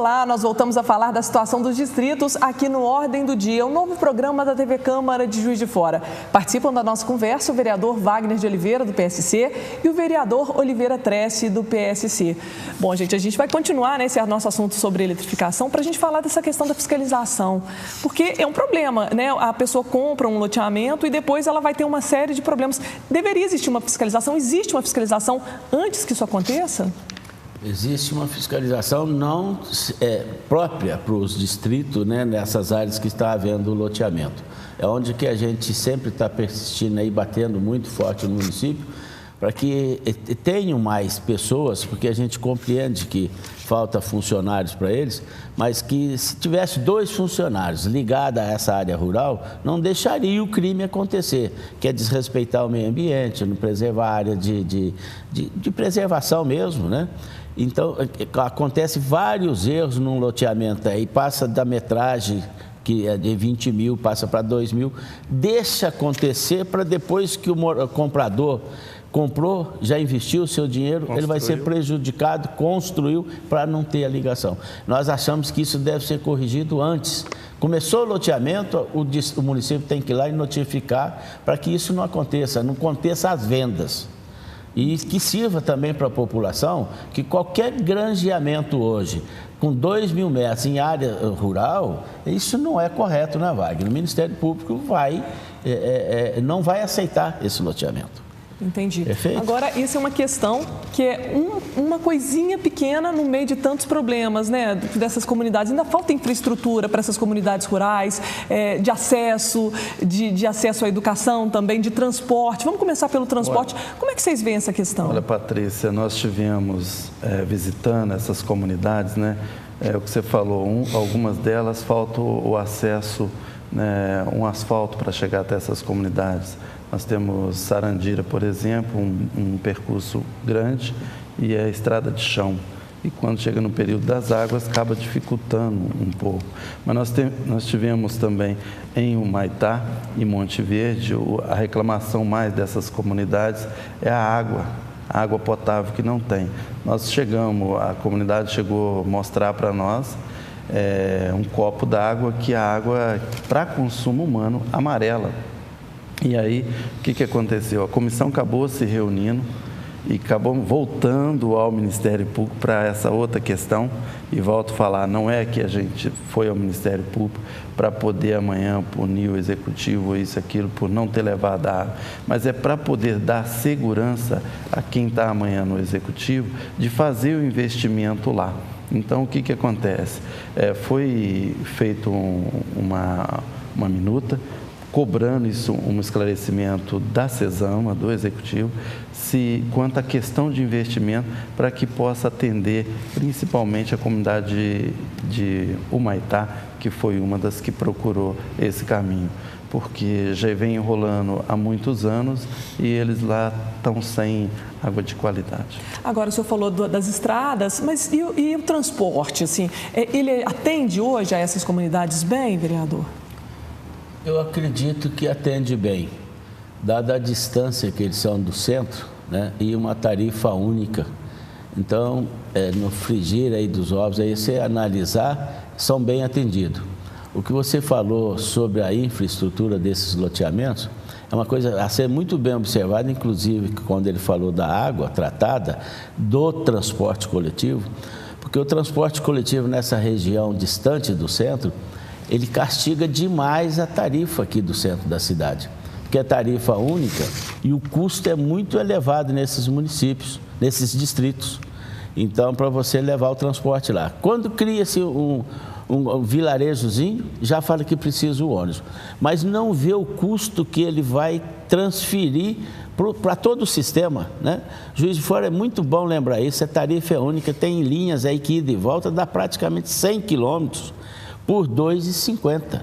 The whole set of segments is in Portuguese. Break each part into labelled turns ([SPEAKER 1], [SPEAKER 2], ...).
[SPEAKER 1] Olá, nós voltamos a falar da situação dos distritos aqui no Ordem do Dia, um novo programa da TV Câmara de Juiz de Fora. Participam da nossa conversa o vereador Wagner de Oliveira, do PSC, e o vereador Oliveira Trece, do PSC. Bom, gente, a gente vai continuar, né, esse é o nosso assunto sobre eletrificação, para a gente falar dessa questão da fiscalização, porque é um problema, né? A pessoa compra um loteamento e depois ela vai ter uma série de problemas. Deveria existir uma fiscalização? Existe uma fiscalização antes que isso aconteça?
[SPEAKER 2] Existe uma fiscalização não própria para os distritos, né, nessas áreas que está havendo loteamento. É onde que a gente sempre está persistindo aí, batendo muito forte no município, para que tenham mais pessoas, porque a gente compreende que falta funcionários para eles, mas que se tivesse 2 funcionários ligados a essa área rural, não deixaria o crime acontecer, que é desrespeitar o meio ambiente, não preservar a área de preservação mesmo, né? Então, acontece vários erros num loteamento aí, passa da metragem, que é de 20 mil, passa para 2 mil, deixa acontecer para depois que o comprador comprou, já investiu o seu dinheiro, ele vai ser prejudicado, construiu para não ter a ligação. Nós achamos que isso deve ser corrigido antes. Começou o loteamento, o município tem que ir lá e notificar para que isso não aconteça as vendas. E que sirva também para a população que qualquer granjeamento hoje, com 2.000 metros em área rural, isso não é correto, né, Wagner? O Ministério Público não vai aceitar esse loteamento.
[SPEAKER 1] Entendi.
[SPEAKER 2] Perfeito?
[SPEAKER 1] Agora, isso é uma questão que é uma coisinha pequena no meio de tantos problemas, né, dessas comunidades. Ainda falta infraestrutura para essas comunidades rurais, de acesso, de acesso à educação também, de transporte. Vamos começar pelo transporte. Como é que vocês veem essa questão?
[SPEAKER 3] Olha, Patrícia, nós tivemos visitando essas comunidades, né? O que você falou, algumas delas falta o acesso, né, um asfalto para chegar até essas comunidades. Nós temos Sarandira, por exemplo, um percurso grande e é estrada de chão. E quando chega no período das águas, acaba dificultando um pouco. Mas nós tivemos também em Humaitá e Monte Verde, a reclamação mais dessas comunidades é a água potável que não tem. A comunidade chegou a mostrar para nós um copo d'água, que a água para consumo humano amarela. E aí, o que aconteceu? A comissão acabou se reunindo e acabou voltando ao Ministério Público para essa outra questão. E volto a falar, não é que a gente foi ao Ministério Público para poder amanhã punir o Executivo, isso, aquilo, por não ter levado a água, mas é para poder dar segurança a quem está amanhã no Executivo de fazer o investimento lá. Então, o que acontece? Foi feito uma minuta, cobrando isso, um esclarecimento da CESAMA, do Executivo, quanto à questão de investimento, para que possa atender principalmente a comunidade de Humaitá, que foi uma das que procurou esse caminho, porque já vem enrolando há muitos anos e eles lá estão sem água de qualidade.
[SPEAKER 1] Agora, o senhor falou das estradas, mas e o transporte? Assim, ele atende hoje a essas comunidades bem, vereador?
[SPEAKER 2] Eu acredito que atende bem, dada a distância que eles são do centro, né, e uma tarifa única. Então, no frigir aí dos ovos, aí você analisar, são bem atendidos. O que você falou sobre a infraestrutura desses loteamentos é uma coisa a ser muito bem observada, inclusive quando ele falou da água tratada, do transporte coletivo, porque o transporte coletivo nessa região distante do centro, ele castiga demais a tarifa aqui do centro da cidade, porque é tarifa única e o custo é muito elevado nesses municípios, nesses distritos. Então, para você levar o transporte lá. Quando cria-se um vilarejozinho, já fala que precisa o ônibus, mas não vê o custo que ele vai transferir para todo o sistema, né? Juiz de Fora é muito bom lembrar isso, a tarifa é única, tem linhas aí que ida e volta, dá praticamente 100 quilômetros por R$ 2,50.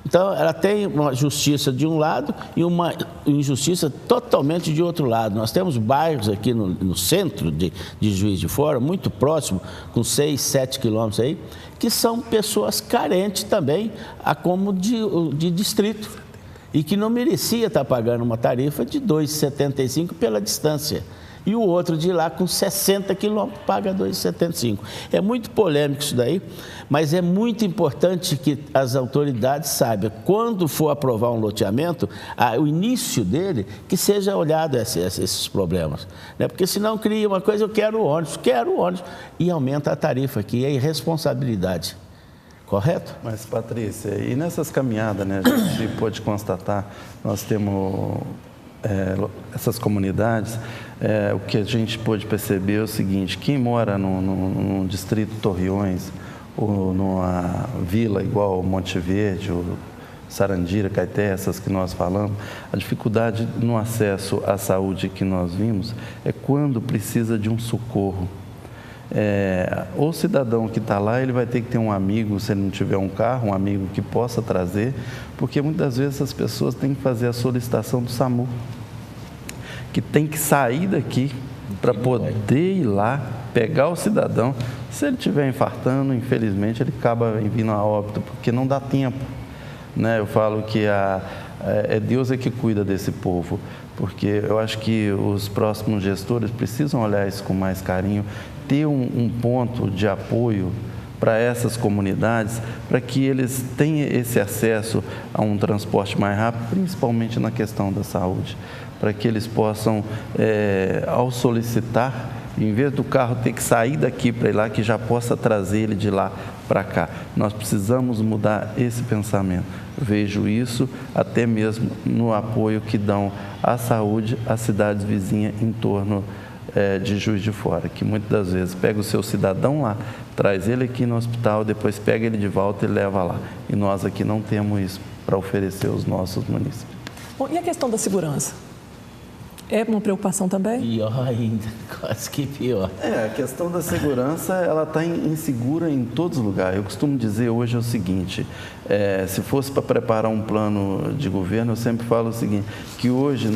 [SPEAKER 2] Então, ela tem uma justiça de um lado e uma injustiça totalmente de outro lado. Nós temos bairros aqui no centro de Juiz de Fora, muito próximo, com 6, 7 quilômetros aí, que são pessoas carentes também, a como de distrito, e que não merecia estar pagando uma tarifa de R$ 2,75 pela distância. e o outro de lá com 60 quilômetros paga R$ 2,75. É muito polêmico isso daí, mas é muito importante que as autoridades saibam, quando for aprovar um loteamento, o início dele, que seja olhado esses problemas. Né? Porque senão cria uma coisa, eu quero o ônibus, e aumenta a tarifa aqui, é irresponsabilidade. Correto?
[SPEAKER 3] Mas, Patrícia, e nessas caminhadas, né, a gente pode constatar, nós temos essas comunidades, o que a gente pode perceber é o seguinte: quem mora no distrito Torreões, ou numa vila igual Monte Verde, ou Sarandira, Caeté, essas que nós falamos, a dificuldade no acesso à saúde que nós vimos é quando precisa de um socorro. O cidadão que está lá, ele vai ter que ter um amigo, se ele não tiver um carro, um amigo que possa trazer, porque muitas vezes as pessoas têm que fazer a solicitação do SAMU, que tem que sair daqui para poder ir lá, pegar o cidadão. Se ele estiver infartando, infelizmente, ele acaba vindo a óbito, porque não dá tempo. Né? Eu falo que Deus é que cuida desse povo, porque eu acho que os próximos gestores precisam olhar isso com mais carinho, ter um ponto de apoio para essas comunidades, para que eles tenham esse acesso a um transporte mais rápido, principalmente na questão da saúde, para que eles possam, ao solicitar, em vez do carro ter que sair daqui para ir lá, que já possa trazer ele de lá para cá. Nós precisamos mudar esse pensamento. Vejo isso até mesmo no apoio que dão à saúde às cidades vizinhas em torno de Juiz de Fora, que muitas das vezes pega o seu cidadão lá, traz ele aqui no hospital, depois pega ele de volta e leva lá. E nós aqui não temos isso para oferecer aos nossos munícipes.
[SPEAKER 1] Bom, e a questão da segurança? É uma preocupação também?
[SPEAKER 2] Pior ainda, quase que pior.
[SPEAKER 3] A questão da segurança, ela está insegura em todos os lugares. Eu costumo dizer hoje o seguinte: se fosse para preparar um plano de governo, eu sempre falo o seguinte, que hoje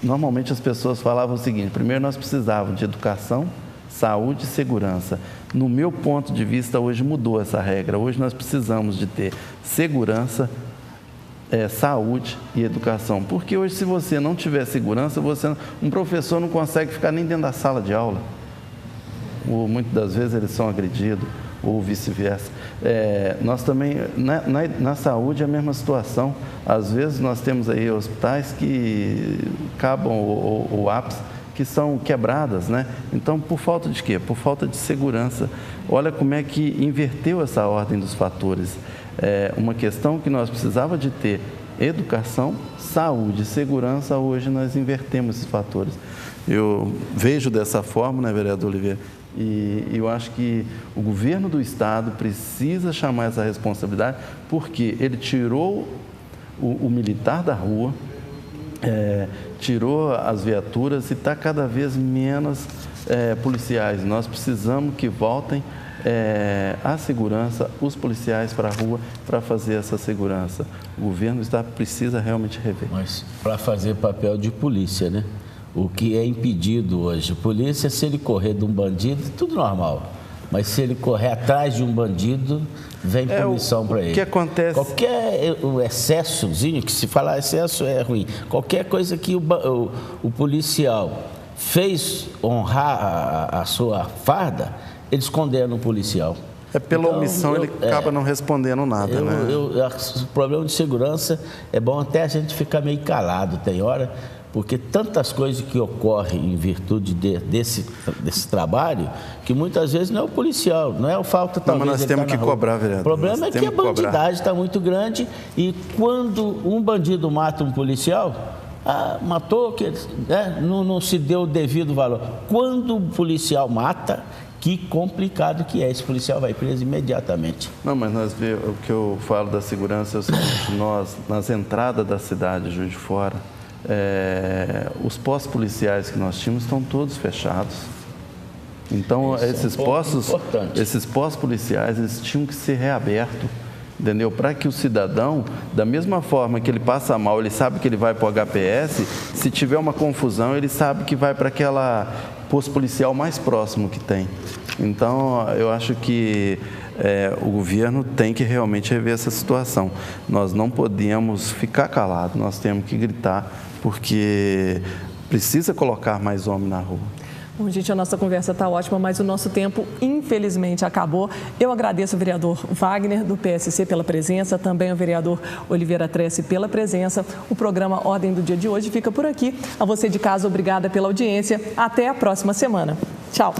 [SPEAKER 3] normalmente as pessoas falavam o seguinte: primeiro nós precisávamos de educação, saúde e segurança. No meu ponto de vista, hoje mudou essa regra. Hoje nós precisamos de ter segurança, saúde e educação, porque hoje, se você não tiver segurança, um professor não consegue ficar nem dentro da sala de aula, ou muitas das vezes eles são agredidos, ou vice-versa. Nós também, na saúde, é a mesma situação. Às vezes nós temos aí hospitais que acabam o ápice, que são quebradas, né? Então, por falta de quê? Por falta de segurança. Olha como é que inverteu essa ordem dos fatores. Uma questão que nós precisava de ter educação, saúde e segurança, hoje nós invertemos esses fatores. Eu vejo dessa forma, né, vereador Oliveira, e eu acho que o governo do estado precisa chamar essa responsabilidade, porque ele tirou o militar da rua, tirou as viaturas e está cada vez menos policiais. Nós precisamos que voltem a segurança, os policiais para a rua, para fazer essa segurança. O governo precisa realmente rever.
[SPEAKER 2] Mas para fazer papel de polícia, né? O que é impedido hoje? Polícia, se ele correr de um bandido, tudo normal. Mas se ele correr atrás de um bandido, vem punição para ele.
[SPEAKER 3] O que acontece?
[SPEAKER 2] Qualquer excessozinho, que se falar excesso é ruim, qualquer coisa que o policial fez honrar a sua farda, eles condenam o policial.
[SPEAKER 3] Pela omissão, ele acaba não respondendo nada, né?
[SPEAKER 2] O problema de segurança é bom até a gente ficar meio calado, tem hora, porque tantas coisas que ocorrem em virtude desse trabalho, que muitas vezes não é o policial, não é a falta talvez.
[SPEAKER 3] Mas nós temos que cobrar, vereador.
[SPEAKER 2] O problema é que a bandidagem está muito grande, e quando um bandido mata um policial, matou, não se deu o devido valor. Quando o policial mata, que complicado que é, esse policial vai preso imediatamente.
[SPEAKER 3] Não, mas o que eu falo da segurança é o seguinte: nós, nas entradas da cidade de Juiz de Fora, os postos policiais que nós tínhamos estão todos fechados. Então, esses postos policiais, eles tinham que ser reabertos, entendeu? Para que o cidadão, da mesma forma que ele passa mal, ele sabe que ele vai para o HPS, se tiver uma confusão, ele sabe que vai para aquela posto policial mais próximo que tem. Então, eu acho que o governo tem que realmente rever essa situação. Nós não podemos ficar calados, nós temos que gritar, porque precisa colocar mais homem na rua.
[SPEAKER 1] Bom, gente, a nossa conversa está ótima, mas o nosso tempo, infelizmente, acabou. Eu agradeço ao vereador Wagner, do PSC, pela presença, também ao vereador Oliveira Trece pela presença. O programa Ordem do Dia de hoje fica por aqui. A você de casa, obrigada pela audiência. Até a próxima semana. Tchau.